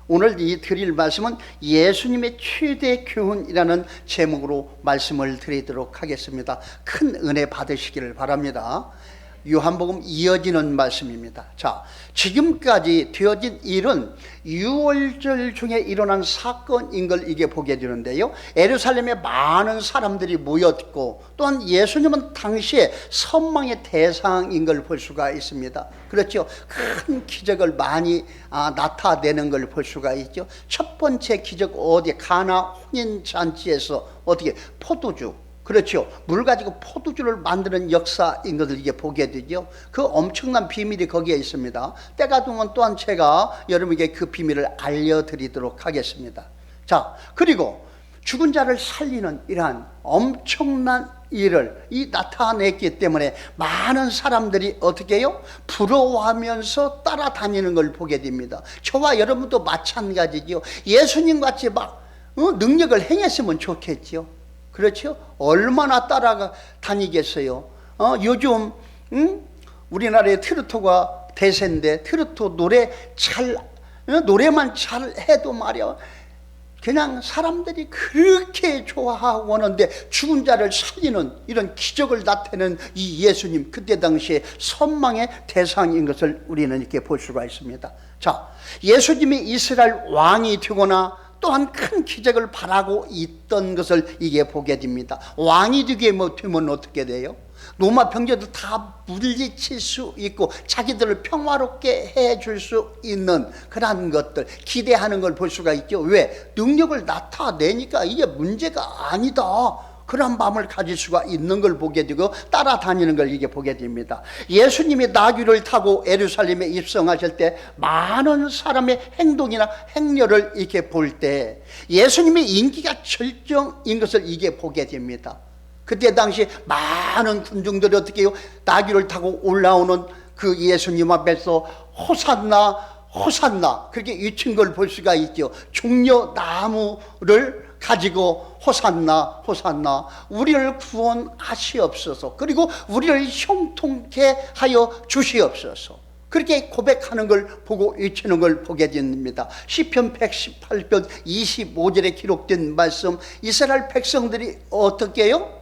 오늘 이 드릴 말씀은 예수님의 최대 교훈이라는 제목으로 말씀을 드리도록 하겠습니다. 큰 은혜 받으시기를 바랍니다. 요한복음 이어지는 말씀입니다. 자, 지금까지 되어진 일은 유월절 중에 일어난 사건인 걸 이게 보게 되는데요, 예루살렘에 많은 사람들이 모였고, 또한 예수님은 당시에 선망의 대상인 걸 볼 수가 있습니다. 그렇죠? 큰 기적을 많이 나타내는 걸 볼 수가 있죠. 첫 번째 기적 어디 가나 혼인잔치에서 어떻게 포도주, 그렇죠, 물 가지고 포도주를 만드는 역사인 것을 이게 보게 되죠. 그 엄청난 비밀이 거기에 있습니다. 때가 되면 또한 제가 여러분에게 그 비밀을 알려드리도록 하겠습니다. 자, 그리고 죽은 자를 살리는 이러한 엄청난 일을 나타냈기 때문에 많은 사람들이 어떻게 해요? 부러워하면서 따라다니는 걸 보게 됩니다. 저와 여러분도 마찬가지죠. 예수님 같이 막 능력을 행했으면 좋겠죠. 그렇죠? 얼마나 따라다니겠어요? 요즘 우리나라의 트로트가 대세인데, 트로트 노래만 잘 해도 말이야, 그냥 사람들이 그렇게 좋아하고 하는데, 죽은 자를 살리는 이런 기적을 나타내는 이 예수님, 그때 당시에 선망의 대상인 것을 우리는 이렇게 볼 수가 있습니다. 자, 예수님이 이스라엘 왕이 되거나 또한 큰 기적을 바라고 있던 것을 이게 보게 됩니다. 왕이 되면 어떻게 돼요? 로마 병제도 다 물리칠 수 있고 자기들을 평화롭게 해줄 수 있는 그러한 것들 기대하는 걸 볼 수가 있죠. 왜? 능력을 나타내니까 이게 문제가 아니다, 그런 마음을 가질 수가 있는 걸 보게 되고 따라다니는 걸 이게 보게 됩니다. 예수님이 나귀를 타고 예루살렘에 입성하실 때 많은 사람의 행동이나 행렬을 이렇게 볼 때 예수님의 인기가 절정인 것을 이게 보게 됩니다. 그때 당시 많은 군중들이 어떻게 해요? 나귀를 타고 올라오는 그 예수님 앞에서 호산나 호산나 그렇게 외친 걸 볼 수가 있죠. 종려나무를 가지고 호산나 호산나 우리를 구원하시옵소서, 그리고 우리를 형통케 하여 주시옵소서, 그렇게 고백하는 걸 보고 외치는 걸 보게 됩니다. 시편 118편 25절에 기록된 말씀, 이스라엘 백성들이 어떻게 해요?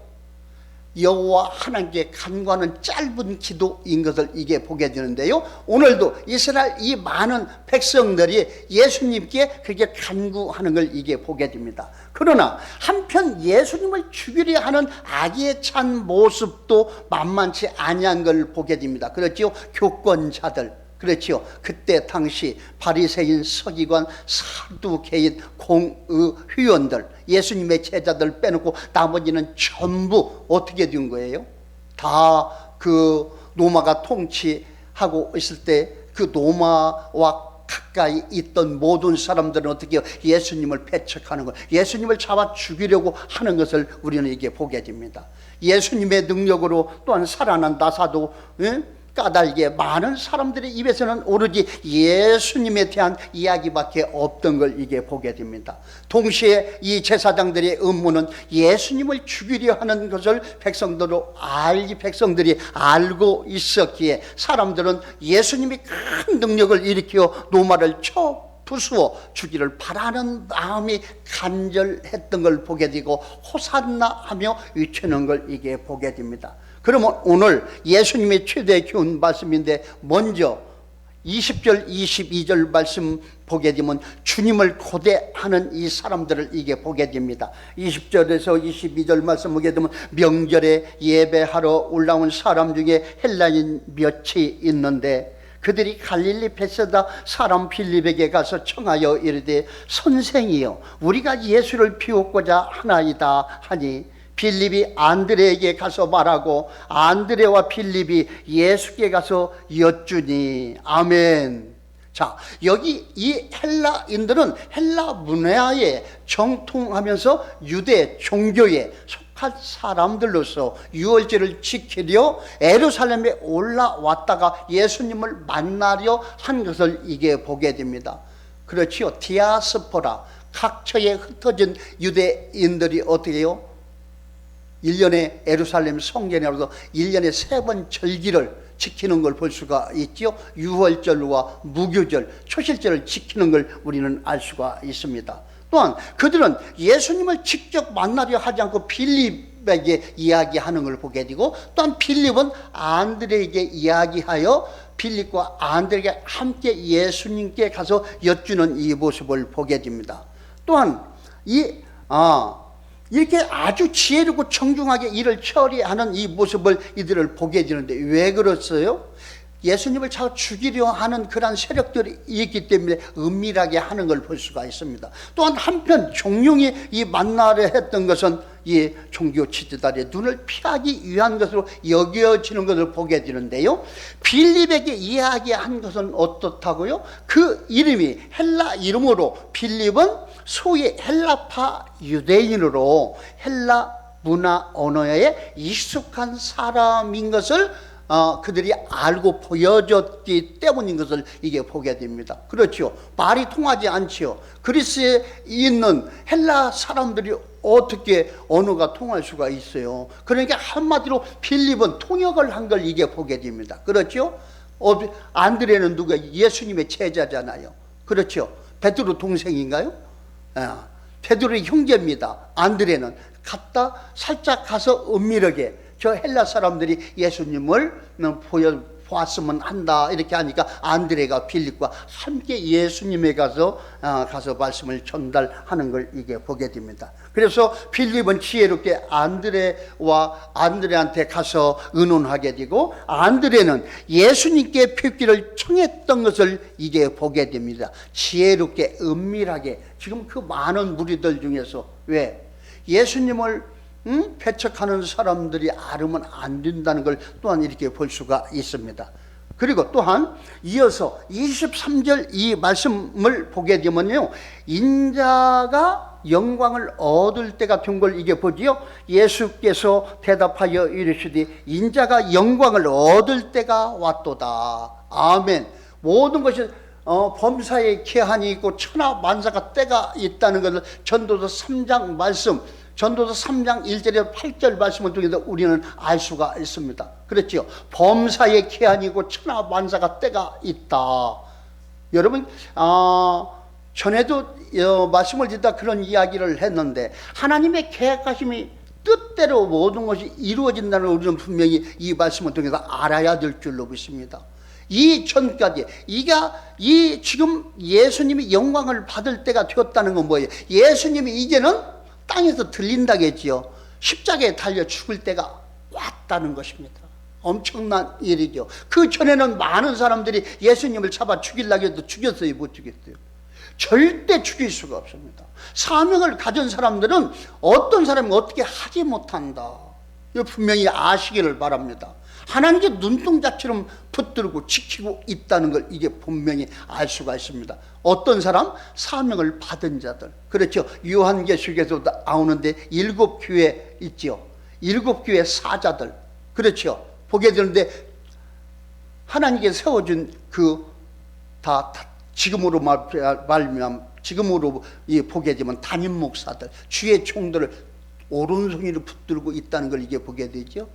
여호와 하나님께 간구하는 짧은 기도인 것을 이게 보게 되는데요, 오늘도 이스라엘 이 많은 백성들이 예수님께 그렇게 간구하는 걸 이게 보게 됩니다. 그러나 한편 예수님을 죽이려 하는 악에 찬 모습도 만만치 아니한 걸 보게 됩니다. 그렇죠? 교권자들, 그렇죠, 그때 당시 바리새인, 서기관, 사두개인, 공의회원들, 예수님의 제자들 빼놓고 나머지는 전부 어떻게 된 거예요? 다 그 로마가 통치하고 있을 때 그 로마와 가까이 있던 모든 사람들은 어떻게 해요? 예수님을 배척하는 것, 예수님을 잡아 죽이려고 하는 것을 우리는 이게 보게 됩니다. 예수님의 능력으로 또한 살아난 나사도 까닭에 많은 사람들의 입에서는 오로지 예수님에 대한 이야기밖에 없던 걸 이게 보게 됩니다. 동시에 이 제사장들의 음모는 예수님을 죽이려 하는 것을 백성들이 알고 있었기에 사람들은 예수님이 큰 능력을 일으켜 로마를 부수어 주기를 바라는 마음이 간절했던 걸 보게 되고 호산나 하며 외치는 걸 이게 보게 됩니다. 그러면 오늘 예수님의 최대 교훈 말씀인데, 먼저 20절 22절 말씀 보게 되면 주님을 고대하는 이 사람들을 이게 보게 됩니다. 20절에서 22절 말씀 보게 되면 명절에 예배하러 올라온 사람 중에 헬라인 몇이 있는데 그들이 갈릴리 베세다 사람 빌립에게 가서 청하여 이르되 선생이여 우리가 예수를 비웃고자 하나이다 하니 빌립이 안드레에게 가서 말하고 안드레와 빌립이 예수께 가서 여쭈니. 아멘. 자, 여기 이 헬라인들은 헬라 문화에 정통하면서 유대 종교에 속한 사람들로서 유월절을 지키려 예루살렘에 올라왔다가 예수님을 만나려 한 것을 이게 보게 됩니다. 그렇지요. 디아스포라, 각처에 흩어진 유대인들이 어떻게 해요? 1년에 예루살렘 성전에 와서 1년에 3번 절기를 지키는 걸 볼 수가 있죠. 유월절과 무교절, 초실절을 지키는 걸 우리는 알 수가 있습니다. 또한 그들은 예수님을 직접 만나려 하지 않고 빌립에게 이야기하는 걸 보게 되고, 또한 빌립은 안드레에게 이야기하여 빌립과 안드레에게 함께 예수님께 가서 여쭈는 이 모습을 보게 됩니다. 또한 이렇게 아주 지혜롭고 정중하게 일을 처리하는 이 모습을 이들을 보게 되는데, 왜 그렇어요? 예수님을 자꾸 죽이려 하는 그러한 세력들이 있기 때문에 은밀하게 하는 걸 볼 수가 있습니다. 또한 한편 종용이 이 만나려 했던 것은 이 종교 지도자의 눈을 피하기 위한 것으로 여겨지는 것을 보게 되는데요, 빌립에게 이야기한 것은 어떻다고요? 그 이름이 헬라 이름으로, 빌립은 소위 헬라파 유대인으로 헬라 문화 언어에 익숙한 사람인 것을 그들이 알고 보여줬기 때문인 것을 이게 보게 됩니다. 그렇죠. 말이 통하지 않지요. 그리스에 있는 헬라 사람들이 어떻게 언어가 통할 수가 있어요? 그러니까 한마디로 빌립은 통역을 한 걸 이게 보게 됩니다. 그렇죠. 안드레는 누가? 예수님의 제자잖아요. 그렇죠. 베드로 동생인가요? 베드로의 형제입니다. 안드레는 갔다 살짝 가서 은밀하게 저 헬라 사람들이 예수님을 보았으면 한다 이렇게 하니까 안드레가 빌립과 함께 예수님에 가서 말씀을 전달하는 걸 이게 보게 됩니다. 그래서 빌립은 지혜롭게 안드레한테 가서 의논하게 되고, 안드레는 예수님께 뵙기를 청했던 것을 이게 보게 됩니다. 지혜롭게 은밀하게. 지금 그 많은 무리들 중에서 왜 예수님을 배척하는 사람들이 알으면 안 된다는 걸 또한 이렇게 볼 수가 있습니다. 그리고 또한 이어서 23절 이 말씀을 보게 되면요, 인자가 영광을 얻을 때가 된 걸 이게 보지요. 예수께서 대답하여 이르시되 인자가 영광을 얻을 때가 왔도다. 아멘. 모든 것이 범사에 계한이 있고 천하 만사가 때가 있다는 것을 전도서 3장 말씀, 전도서 3장 1절에서 8절 말씀을 통해서 우리는 알 수가 있습니다. 그렇죠. 범사에 계한이고 천하 만사가 때가 있다. 여러분 전에도 말씀을 듣다 그런 이야기를 했는데, 하나님의 계획하심이 뜻대로 모든 것이 이루어진다는 걸 우리는 분명히 이 말씀을 통해서 알아야 될 줄로 믿습니다. 이 전까지 지금 예수님이 영광을 받을 때가 되었다는 건 뭐예요? 예수님이 이제는 땅에서 들린다겠지요. 십자가에 달려 죽을 때가 왔다는 것입니다. 엄청난 일이죠. 그 전에는 많은 사람들이 예수님을 잡아 죽이려고 해도 죽였어요, 못 죽였어요? 절대 죽일 수가 없습니다. 사명을 가진 사람들은 어떤 사람이 어떻게 하지 못한다. 이거 분명히 아시기를 바랍니다. 하나님께 눈동자처럼 붙들고 지키고 있다는 걸 이게 분명히 알 수가 있습니다. 어떤 사람? 사명을 받은 자들. 그렇죠. 요한계시록에서 나오는데 7교회 있죠. 7교회 사자들. 그렇죠. 보게 되는데 하나님께 세워준 다 지금으로 말미암 지금으로 보게 되면 담임 목사들, 주의 종들을 오른손으로 붙들고 있다는 걸 이게 보게 되죠.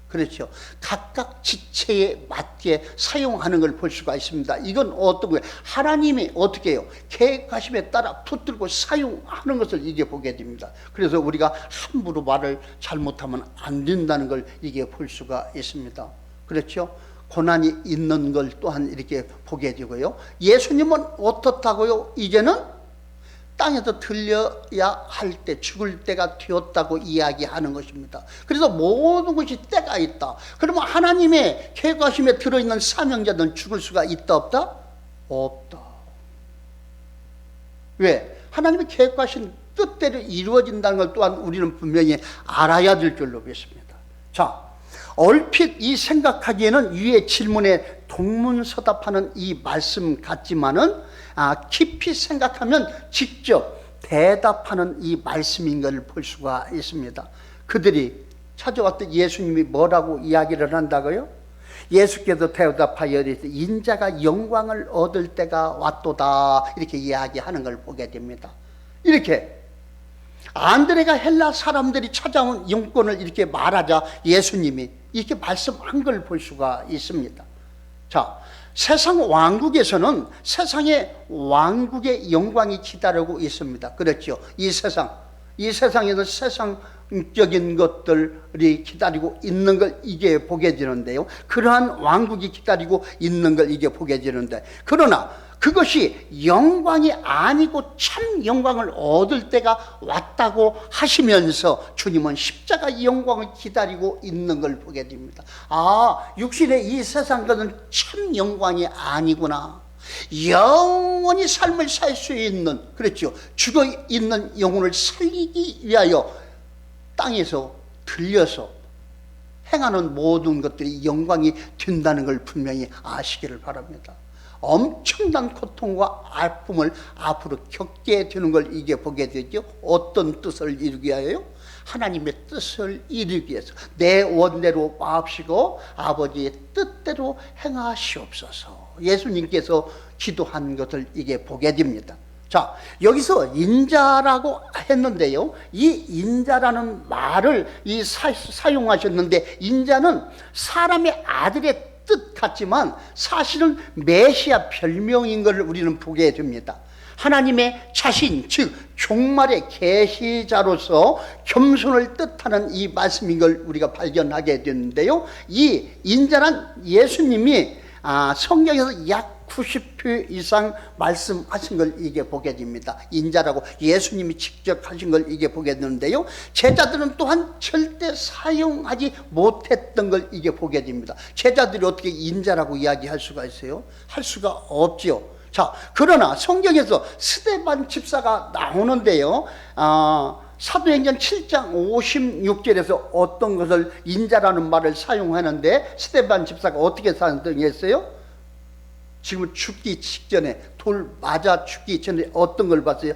그렇죠. 각각 지체에 맞게 사용하는 걸 볼 수가 있습니다. 이건 어떤 거예요? 하나님이 어떻게 해요? 계획하심에 따라 붙들고 사용하는 것을 이게 보게 됩니다. 그래서 우리가 함부로 말을 잘못하면 안 된다는 걸 이게 볼 수가 있습니다. 그렇죠. 고난이 있는 걸 또한 이렇게 보게 되고요. 예수님은 어떻다고요? 이제는 땅에서 들려야 할 때, 죽을 때가 되었다고 이야기하는 것입니다. 그래서 모든 것이 때가 있다. 그러면 하나님의 계획하심에 들어있는 사명자들은 죽을 수가 있다 없다? 없다. 왜? 하나님의 계획하신 뜻대로 이루어진다는 걸 또한 우리는 분명히 알아야 될 줄로 믿습니다. 자, 얼핏 이 생각하기에는 위의 질문에 동문서답하는 이 말씀 같지만은 깊이 생각하면 직접 대답하는 이 말씀인 걸 볼 수가 있습니다. 그들이 찾아왔던 예수님이 뭐라고 이야기를 한다고요? 예수께서 대답하여 이르시되 인자가 영광을 얻을 때가 왔도다 이렇게 이야기하는 걸 보게 됩니다. 이렇게 안드레가 헬라 사람들이 찾아온 영권을 이렇게 말하자 예수님이 이렇게 말씀한 걸 볼 수가 있습니다. 자, 세상 왕국에서는 세상의 왕국의 영광이 기다리고 있습니다. 그렇죠? 이 세상에서 세상적인 것들이 기다리고 있는 걸 이게 보게 되는데요. 그러한 왕국이 기다리고 있는 걸 이게 보게 되는데, 그러나 그것이 영광이 아니고 참 영광을 얻을 때가 왔다고 하시면서 주님은 십자가의 영광을 기다리고 있는 걸 보게 됩니다. 아, 육신의 이 세상 것은 참 영광이 아니구나. 영원히 삶을 살 수 있는, 그렇죠, 죽어있는 영혼을 살리기 위하여 땅에서 들려서 행하는 모든 것들이 영광이 된다는 걸 분명히 아시기를 바랍니다. 엄청난 고통과 아픔을 앞으로 겪게 되는 걸 이게 보게 되죠. 어떤 뜻을 이루기 위하여? 하나님의 뜻을 이루기 위해서 내 원대로 마옵시고 아버지의 뜻대로 행하시옵소서. 예수님께서 기도한 것을 이게 보게 됩니다. 자, 여기서 인자라고 했는데요, 이 인자라는 말을 사용하셨는데, 인자는 사람의 아들의 뜻 같지만 사실은 메시아 별명인 것을 우리는 보게 됩니다. 하나님의 자신, 즉 종말의 계시자로서 겸손을 뜻하는 이 말씀인 걸 우리가 발견하게 되는데요, 이 인자란 예수님이 성경에서 약 90회 이상 말씀하신 걸 이게 보게 됩니다. 인자라고 예수님이 직접 하신 걸 이게 보게 되는데요, 제자들은 또한 절대 사용하지 못했던 걸 이게 보게 됩니다. 제자들이 어떻게 인자라고 이야기할 수가 있어요? 할 수가 없죠. 자, 그러나 성경에서 스데반 집사가 나오는데요, 사도행전 7장 56절에서 어떤 것을 인자라는 말을 사용하는데, 스데반 집사가 어떻게 사용했어요? 지금 죽기 직전에, 돌 맞아 죽기 전에 어떤 걸 봤어요?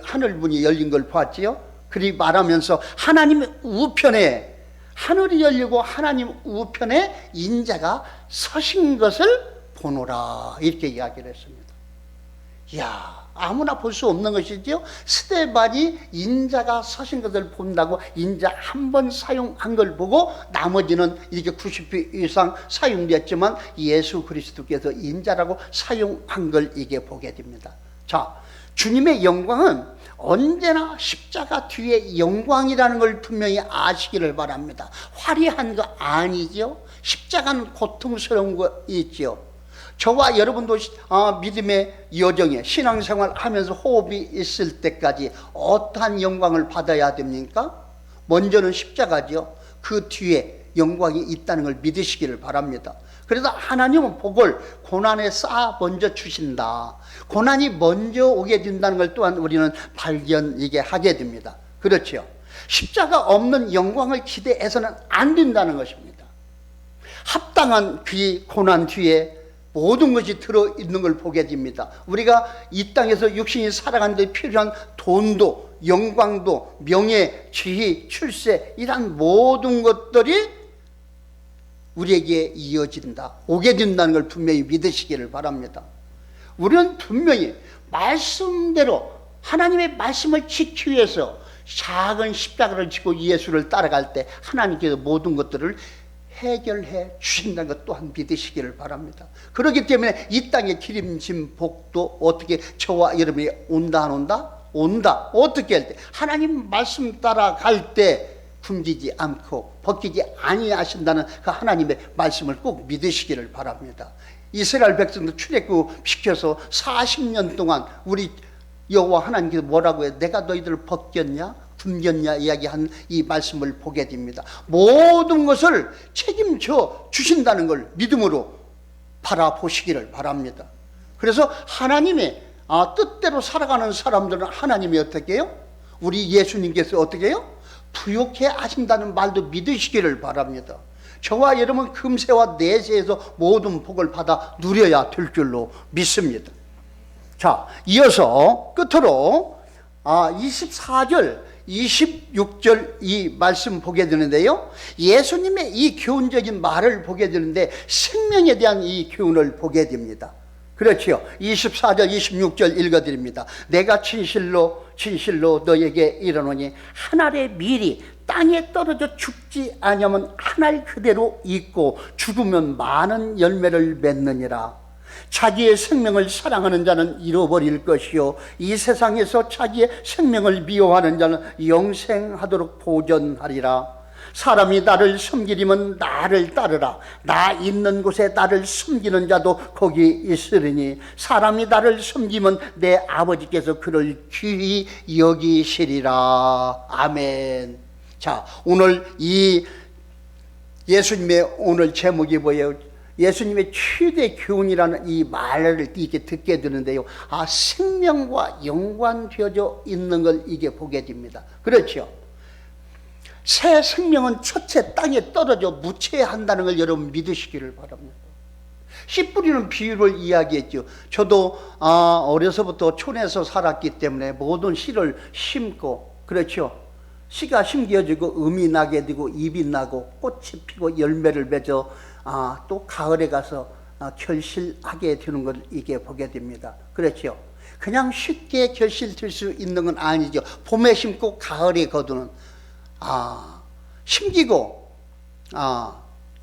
하늘문이 열린 걸 봤지요? 그리 말하면서 하나님의 우편에, 하늘이 열리고 하나님 우편에 인자가 서신 것을 보노라, 이렇게 이야기를 했습니다. 이야, 아무나 볼 수 없는 것이죠. 스데반이 인자가 서신 것을 본다고 인자 한 번 사용한 걸 보고 나머지는 이렇게 90회 이상 사용되었지만 예수 그리스도께서 인자라고 사용한 걸 이게 보게 됩니다. 자, 주님의 영광은 언제나 십자가 뒤에 영광이라는 걸 분명히 아시기를 바랍니다. 화려한 거 아니죠. 십자가는 고통스러운 거 있죠. 저와 여러분도 믿음의 여정에 신앙생활 하면서 호흡이 있을 때까지 어떠한 영광을 받아야 됩니까? 먼저는 십자가죠. 그 뒤에 영광이 있다는 걸 믿으시기를 바랍니다. 그래서 하나님은 복을 고난에 쌓아 먼저 주신다. 고난이 먼저 오게 된다는 걸 또한 우리는 발견하게 하게 됩니다. 그렇죠. 십자가 없는 영광을 기대해서는 안 된다는 것입니다. 합당한 그 고난 뒤에 모든 것이 들어있는 걸 보게 됩니다. 우리가 이 땅에서 육신이 살아가는 데 필요한 돈도, 영광도, 명예, 지위, 출세, 이런 모든 것들이 우리에게 이어진다, 오게 된다는 걸 분명히 믿으시기를 바랍니다. 우리는 분명히 말씀대로 하나님의 말씀을 지키기 위해서 작은 십자가를 지고 예수를 따라갈 때 하나님께서 모든 것들을 해결해 주신다는 것 또한 믿으시기를 바랍니다. 그렇기 때문에 이 땅에 기름진 복도 어떻게 저와 여러분이 온다 안 온다? 온다. 어떻게 할 때? 하나님 말씀 따라갈 때 굶기지 않고 벗기지 아니하신다는 그 하나님의 말씀을 꼭 믿으시기를 바랍니다. 이스라엘 백성도 출애굽 시켜서 40년 동안 우리 여호와 하나님께서 뭐라고 해요? 내가 너희들을 벗겼냐? 굶겼냐? 이야기한 이 말씀을 보게 됩니다. 모든 것을 책임져 주신다는 걸 믿음으로 바라보시기를 바랍니다. 그래서 하나님의 뜻대로 살아가는 사람들은 하나님이 어떻게 해요? 우리 예수님께서 어떻게 해요? 부욕해 하신다는 말도 믿으시기를 바랍니다. 저와 여러분 금세와 내세에서 모든 복을 받아 누려야 될 줄로 믿습니다. 자, 이어서 끝으로 24절 26절 이 말씀 보게 되는데요, 예수님의 이 교훈적인 말을 보게 되는데 생명에 대한 이 교훈을 보게 됩니다. 그렇죠. 24절 26절 읽어드립니다. 내가 진실로 진실로 너에게 이르노니 한 알의 밀이 땅에 떨어져 죽지 아니하면 한 알 그대로 있고 죽으면 많은 열매를 맺느니라. 자기의 생명을 사랑하는 자는 잃어버릴 것이요 이 세상에서 자기의 생명을 미워하는 자는 영생하도록 보존하리라. 사람이 나를 섬기려면 나를 따르라. 나 있는 곳에 나를 섬기는 자도 거기 있으리니 사람이 나를 섬기면 내 아버지께서 그를 귀히 여기시리라. 아멘. 자, 오늘 이 예수님의 오늘 제목이 뭐예요? 예수님의 최대 교훈이라는 이 말을 이렇게 듣게 되는데요. 아, 생명과 연관되어져 있는 걸 이게 보게 됩니다. 그렇죠? 새 생명은 첫째 땅에 떨어져 무채한다는 걸 여러분 믿으시기를 바랍니다. 씨 뿌리는 비유를 이야기했죠. 저도 어려서부터 촌에서 살았기 때문에 모든 씨를 심고, 그렇죠? 씨가 심겨지고 음이 나게 되고 잎이 나고 꽃이 피고 열매를 맺어 또 가을에 가서 결실하게 되는 걸 이게 보게 됩니다. 그렇죠? 그냥 쉽게 결실될 수 있는 건 아니죠. 봄에 심고 가을에 거두는 심기고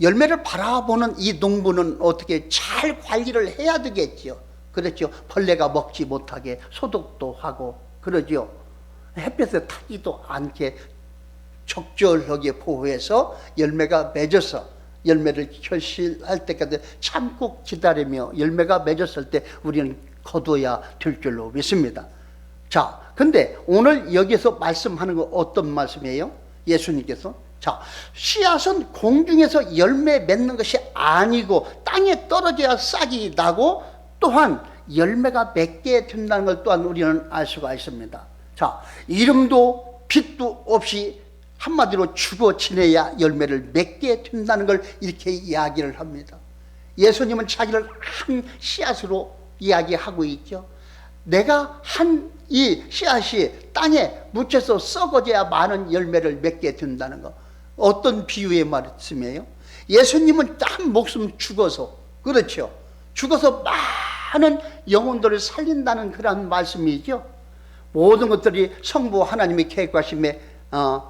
열매를 바라보는 이 농부는 어떻게 잘 관리를 해야 되겠죠. 그렇죠. 벌레가 먹지 못하게 소독도 하고 그러죠. 햇볕에 타지도 않게 적절하게 보호해서 열매가 맺어서 열매를 결실할 때까지 참고 기다리며 열매가 맺었을 때 우리는 거둬야 될 줄로 믿습니다. 자, 근데 오늘 여기서 말씀하는 거 어떤 말씀이에요? 예수님께서 자, 씨앗은 공중에서 열매 맺는 것이 아니고 땅에 떨어져야 싹이 나고 또한 열매가 맺게 된다는 걸 또한 우리는 알 수가 있습니다. 자, 이름도 빛도 없이 한마디로 죽어 지내야 열매를 맺게 된다는 걸 이렇게 이야기를 합니다. 예수님은 자기를 한 씨앗으로 이야기하고 있죠. 내가 한 이 씨앗이 땅에 묻혀서 썩어져야 많은 열매를 맺게 된다는 거. 어떤 비유의 말씀이에요? 예수님은 한 목숨 죽어서, 그렇죠? 죽어서 많은 영혼들을 살린다는 그런 말씀이죠. 모든 것들이 성부 하나님의 계획하심에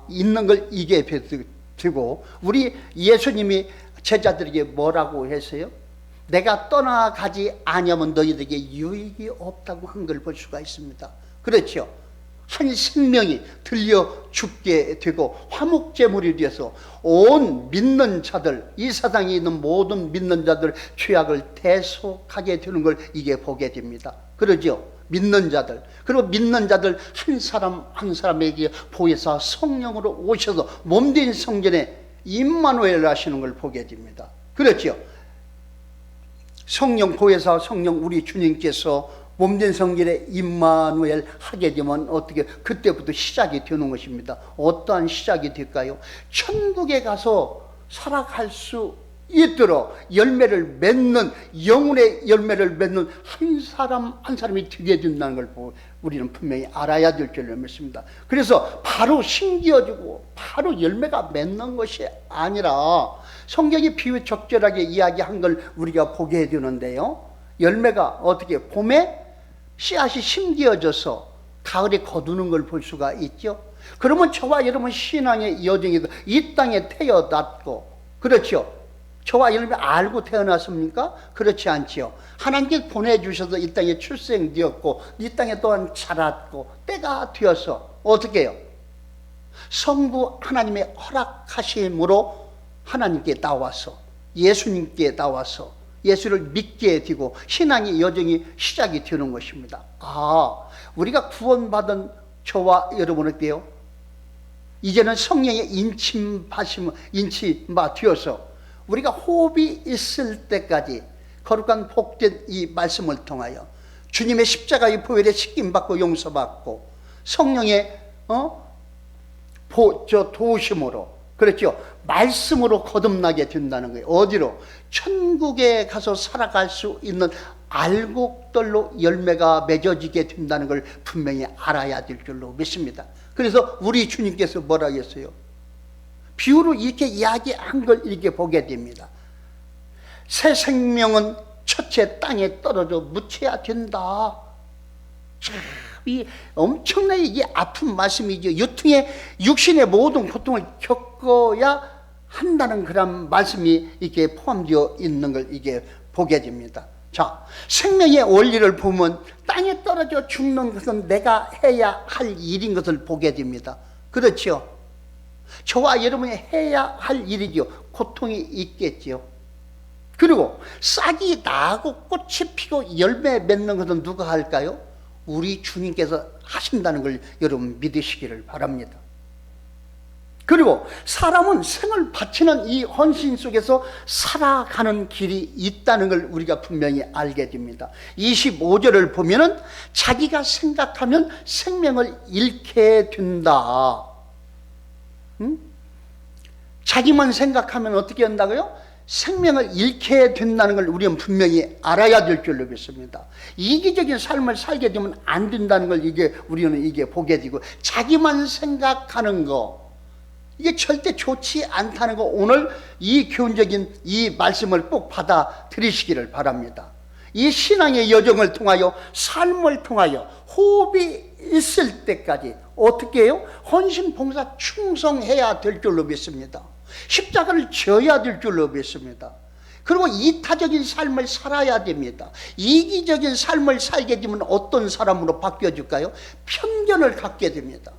있는 걸 이게 되고, 우리 예수님이 제자들에게 뭐라고 했어요? 내가 떠나가지 아니하면 너희들에게 유익이 없다고 한 걸 볼 수가 있습니다. 그렇죠? 한 생명이 들려 죽게 되고 화목제물이 되어서 온 믿는 자들, 이 세상에 있는 모든 믿는 자들 죄악을 대속하게 되는 걸 이게 보게 됩니다. 그러죠? 믿는 자들, 그리고 믿는 자들 한 사람 한 사람에게 보혜사 성령으로 오셔서 몸된 성전에 임마누엘 하시는 걸 보게 됩니다. 그렇죠? 성령 보혜사 성령 우리 주님께서 몸된 성전에 임마누엘 하게 되면 어떻게 그때부터 시작이 되는 것입니다. 어떠한 시작이 될까요? 천국에 가서 살아갈 수 있도록 열매를 맺는, 영혼의 열매를 맺는 한 사람 한 사람이 되게 된다는 걸 우리는 분명히 알아야 될 줄로 믿습니다. 그래서 바로 심겨지고 바로 열매가 맺는 것이 아니라 성경이 비유 적절하게 이야기한 걸 우리가 보게 되는데요. 열매가 어떻게 봄에 씨앗이 심겨져서 가을에 거두는 걸 볼 수가 있죠. 그러면 저와 여러분 신앙의 여정에도 이 땅에 태어났고, 그렇죠? 저와 여러분이 알고 태어났습니까? 그렇지 않지요. 하나님께 보내주셔서 이 땅에 출생되었고 이 땅에 또한 자랐고 때가 되어서 어떻게 해요? 성부 하나님의 허락하심으로 하나님께 나와서 예수님께 나와서 예수를 믿게 되고 신앙의 여정이 시작이 되는 것입니다. 우리가 구원받은 저와 여러분은 어때요? 이제는 성령의 인침바 되어서 우리가 호흡이 있을 때까지 거룩한 복된 이 말씀을 통하여 주님의 십자가의 보혈에 씻김받고 용서받고 성령의 도우심으로, 그렇죠? 말씀으로 거듭나게 된다는 거예요. 어디로? 천국에 가서 살아갈 수 있는 알곡들로 열매가 맺어지게 된다는 걸 분명히 알아야 될 줄로 믿습니다. 그래서 우리 주님께서 뭐라 했어요? 비유로 이렇게 이야기한 걸 이렇게 보게 됩니다. 새 생명은 첫째 땅에 떨어져 묻혀야 된다. 참 이 엄청나게 이게 아픈 말씀이죠. 유퉁의 육신의 모든 고통을 겪어야 한다는 그런 말씀이 이게 포함되어 있는 걸 이게 보게 됩니다. 자, 생명의 원리를 보면 땅에 떨어져 죽는 것은 내가 해야 할 일인 것을 보게 됩니다. 그렇죠? 저와 여러분이 해야 할 일이죠. 고통이 있겠죠. 그리고 싹이 나고 꽃이 피고 열매 맺는 것은 누가 할까요? 우리 주님께서 하신다는 걸 여러분 믿으시기를 바랍니다. 그리고 사람은 생을 바치는 이 헌신 속에서 살아가는 길이 있다는 걸 우리가 분명히 알게 됩니다. 25절을 보면은 자기가 생각하면 생명을 잃게 된다. 자기만 생각하면 어떻게 한다고요? 생명을 잃게 된다는 걸 우리는 분명히 알아야 될 줄로 믿습니다. 이기적인 삶을 살게 되면 안 된다는 걸 우리는 이게 보게 되고, 자기만 생각하는 거, 이게 절대 좋지 않다는 거, 오늘 이 교훈적인 이 말씀을 꼭 받아들이시기를 바랍니다. 이 신앙의 여정을 통하여, 삶을 통하여 호흡이 있을 때까지 어떻게 해요? 헌신 봉사 충성해야 될 줄로 믿습니다. 십자가를 져야 될 줄로 믿습니다. 그리고 이타적인 삶을 살아야 됩니다. 이기적인 삶을 살게 되면 어떤 사람으로 바뀌어질까요? 편견을 갖게 됩니다.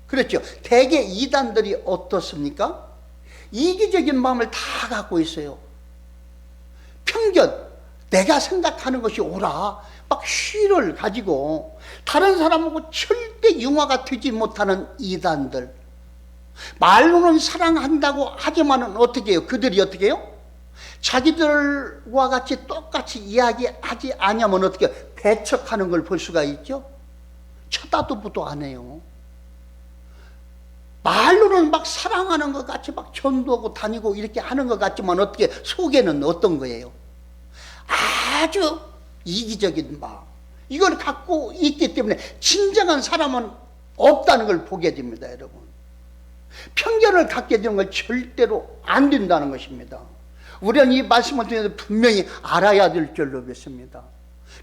그렇죠. 대개 이단들이 어떻습니까? 이기적인 마음을 다 갖고 있어요. 편견, 내가 생각하는 것이 옳아, 막 희를 가지고 다른 사람하고 절대 융화가 되지 못하는 이단들, 말로는 사랑한다고 하지만은 어떻게 해요? 그들이 어떻게 해요? 자기들과 같이 똑같이 이야기하지 않으면 어떻게 해요? 배척하는 걸 볼 수가 있죠. 쳐다도 안 해요. 말로는 막 사랑하는 것 같이 막 전도하고 다니고 이렇게 하는 것 같지만 어떻게 속에는 어떤 거예요? 아주 이기적인 마음, 이걸 갖고 있기 때문에 진정한 사람은 없다는 걸 보게 됩니다. 여러분, 편견을 갖게 되는 건 절대로 안 된다는 것입니다. 우리는 이 말씀을 통해서 분명히 알아야 될 줄로 믿습니다.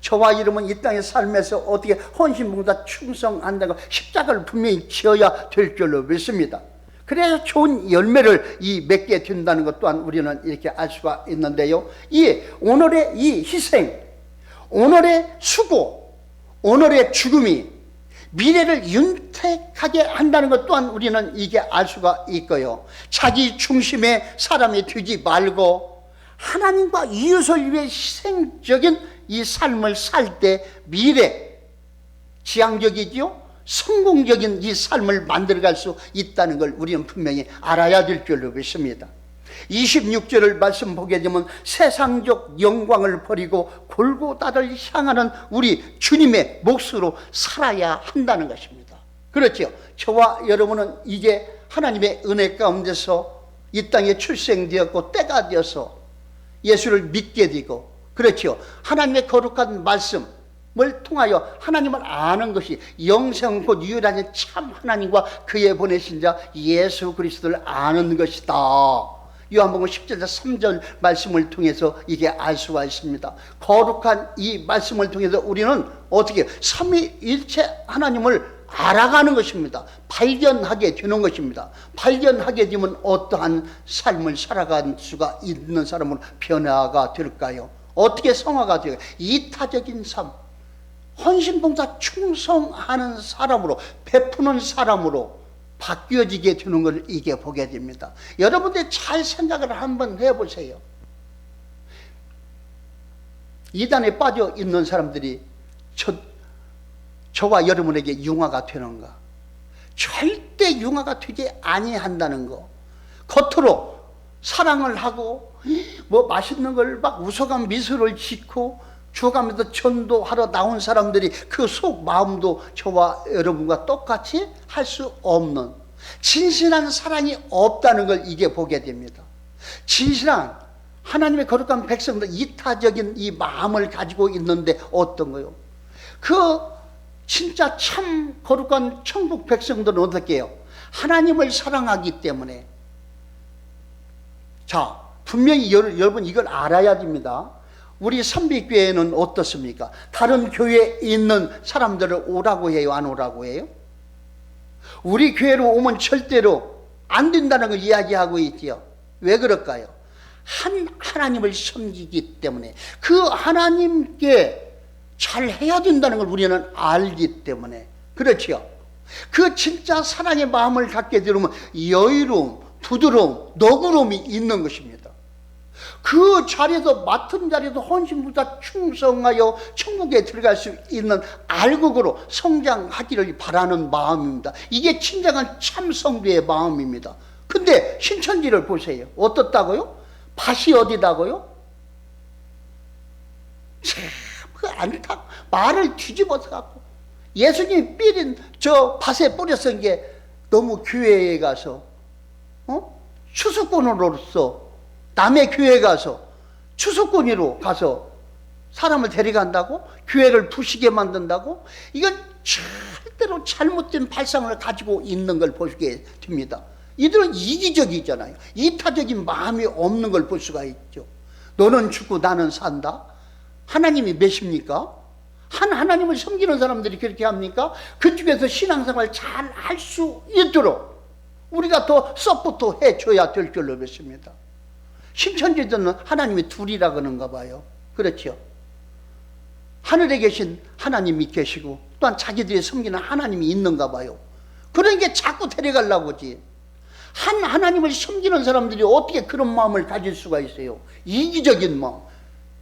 저와 여러분 이 땅의 삶에서 어떻게 헌신봉사 충성한다고 십자가를 분명히 지어야 될 줄로 믿습니다. 그래서 좋은 열매를 맺게 된다는 것 또한 우리는 이렇게 알 수가 있는데요. 오늘의 이 희생, 오늘의 수고, 오늘의 죽음이 미래를 윤택하게 한다는 것 또한 우리는 이게 알 수가 있고요. 자기 중심의 사람이 되지 말고 하나님과 이웃을 위해 희생적인 이 삶을 살 때 미래 지향적이죠, 성공적인 이 삶을 만들어갈 수 있다는 걸 우리는 분명히 알아야 될 줄로 믿습니다. 26절을 말씀 보게 되면 세상적 영광을 버리고 골고다를 향하는 우리 주님의 몫으로 살아야 한다는 것입니다. 그렇죠. 저와 여러분은 이제 하나님의 은혜 가운데서 이 땅에 출생되었고 때가 되어서 예수를 믿게 되고, 그렇죠. 하나님의 거룩한 말씀을 통하여 하나님을 아는 것이 영생 곧 유일한 참 하나님과 그의 보내신 자 예수 그리스도를 아는 것이다. 요한복음 10절 3절 말씀을 통해서 이게 알 수가 있습니다. 거룩한 이 말씀을 통해서 우리는 어떻게 삼위일체 하나님을 알아가는 것입니다. 발견하게 되는 것입니다. 발견하게 되면 어떠한 삶을 살아갈 수가 있는 사람으로 변화가 될까요? 어떻게 성화가 될까요? 이타적인 삶, 헌신봉사 충성하는 사람으로, 베푸는 사람으로 바뀌어지게 되는 걸 이게 보게 됩니다. 여러분들 잘 생각을 한번 해보세요. 이단에 빠져 있는 사람들이 저와 여러분에게 융화가 되는가? 절대 융화가 되지 아니한다는 거. 겉으로 사랑을 하고 뭐 맛있는 걸 막 웃어가며 미소를 짓고 주어가면서 전도하러 나온 사람들이 그 속 마음도 저와 여러분과 똑같이 할 수 없는 진실한 사랑이 없다는 걸 이게 보게 됩니다. 진실한 하나님의 거룩한 백성들, 이타적인 이 마음을 가지고 있는데 어떤 거요? 그 진짜 참 거룩한 천국 백성들은 어떻게 해요? 하나님을 사랑하기 때문에. 자, 분명히 여러분 이걸 알아야 됩니다. 우리 선비교회는 어떻습니까? 다른 교회에 있는 사람들을 오라고 해요, 안 오라고 해요? 우리 교회로 오면 절대로 안 된다는 걸 이야기하고 있지요. 왜 그럴까요? 하나님을 섬기기 때문에, 그 하나님께 잘 해야 된다는 걸 우리는 알기 때문에. 그렇죠? 그 진짜 사랑의 마음을 갖게 되면 여유로움, 부드러움, 너그러움이 있는 것입니다. 그 자리에서, 맡은 자리에서 헌신보다 충성하여 천국에 들어갈 수 있는 알곡으로 성장하기를 바라는 마음입니다. 이게 진정한 참 성도의 마음입니다. 근데 신천지를 보세요. 어떻다고요? 밭이 어디다고요? 참 말을 뒤집어서 갖고, 예수님이 삐린 저 밭에 뿌렸은 게 너무 교회에 가서 추수꾼으로서, 남의 교회에 가서 추수꾼으로 가서 사람을 데려간다고? 교회를 부시게 만든다고? 이건 절대로 잘못된 발상을 가지고 있는 걸 보게 됩니다. 이들은 이기적이잖아요. 이타적인 마음이 없는 걸 볼 수가 있죠. 너는 죽고 나는 산다? 하나님이 몇입니까? 하나님을 섬기는 사람들이 그렇게 합니까? 그쪽에서 신앙생활 잘 할 수 있도록 우리가 더 서포트 해줘야 될 줄로 믿습니다. 신천지들은 하나님이 둘이라 그런가 봐요. 그렇죠? 하늘에 계신 하나님이 계시고 또한 자기들이 섬기는 하나님이 있는가 봐요. 그러니까 자꾸 데려가려고 하지. 하나님을 섬기는 사람들이 어떻게 그런 마음을 가질 수가 있어요? 이기적인 마음.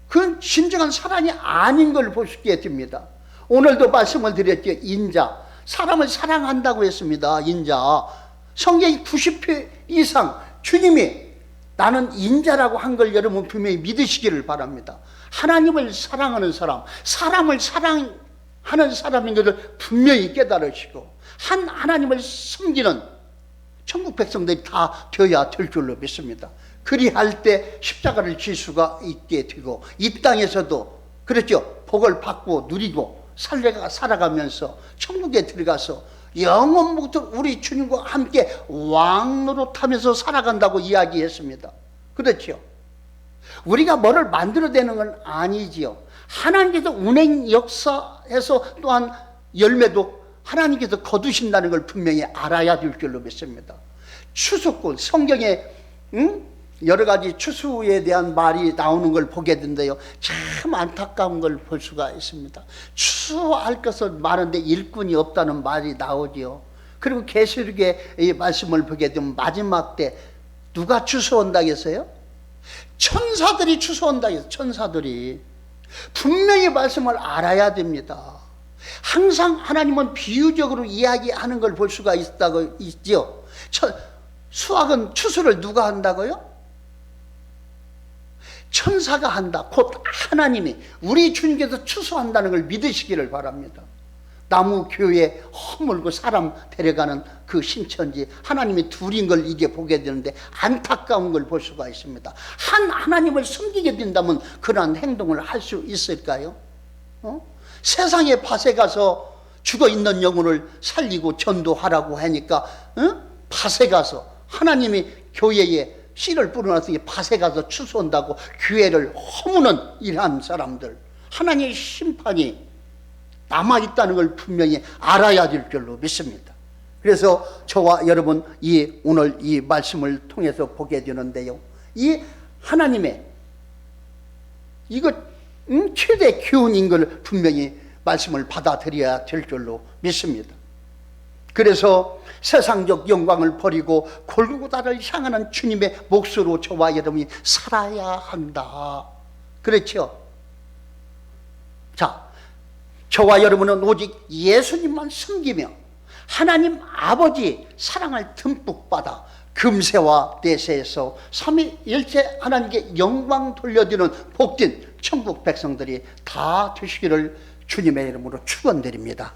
그건 진정한 사랑이 아닌 걸 볼 수 있게 됩니다. 오늘도 말씀을 드렸죠. 인자. 사람을 사랑한다고 했습니다. 인자. 성경이 90회 이상 주님이 나는 인자라고 한 걸 여러분 분명히 믿으시기를 바랍니다. 하나님을 사랑하는 사람, 사람을 사랑하는 사람인 것을 분명히 깨달으시고, 하나님을 섬기는 천국 백성들이 다 되어야 될 줄로 믿습니다. 그리할 때 십자가를 질 수가 있게 되고, 이 땅에서도 그렇죠, 복을 받고 누리고 살아가면서 천국에 들어가서 영원부터 우리 주님과 함께 왕노릇하면서 살아간다고 이야기했습니다. 그렇죠? 우리가 뭐를 만들어내는 건 아니지요. 하나님께서 운행 역사에서 또한 열매도 하나님께서 거두신다는 걸 분명히 알아야 될 줄로 믿습니다. 추수꾼, 성경에 여러 가지 추수에 대한 말이 나오는 걸 보게 된대요. 참 안타까운 걸 볼 수가 있습니다. 추수할 것은 많은데 일꾼이 없다는 말이 나오지요. 그리고 계시록의 이 말씀을 보게 되면 마지막 때 누가 추수온다고 했어요? 천사들이 추수온다고 했어요. 천사들이. 분명히 말씀을 알아야 됩니다. 항상 하나님은 비유적으로 이야기하는 걸 볼 수가 있죠. 수확은 추수를 누가 한다고요? 천사가 한다. 곧 하나님이, 우리 주님께서 추수한다는 걸 믿으시기를 바랍니다. 나무 교회 허물고 사람 데려가는 그 신천지, 하나님이 둘인 걸 이게 보게 되는데 안타까운 걸 볼 수가 있습니다. 하나님을 섬기게 된다면 그러한 행동을 할 수 있을까요? 세상의 밭에 가서 죽어있는 영혼을 살리고 전도하라고 하니까 밭에 가서 하나님이 교회에 씨를 뿌려놨으니 밭에 가서 추수한다고 교회를 허무는 이러한 사람들, 하나님의 심판이 남아있다는 걸 분명히 알아야 될 줄로 믿습니다. 그래서 저와 여러분 오늘 이 말씀을 통해서 보게 되는데요, 이 하나님의 이거 최대 교훈인 걸 분명히 말씀을 받아들여야 될 줄로 믿습니다. 그래서 세상적 영광을 버리고 골고다를 향하는 주님의 몫으로 저와 여러분이 살아야 한다. 그렇죠? 자, 저와 여러분은 오직 예수님만 섬기며 하나님 아버지 사랑을 듬뿍 받아 금세와 대세에서 삼위일체 하나님께 영광 돌려드리는 복된 천국 백성들이 다 되시기를 주님의 이름으로 축원드립니다.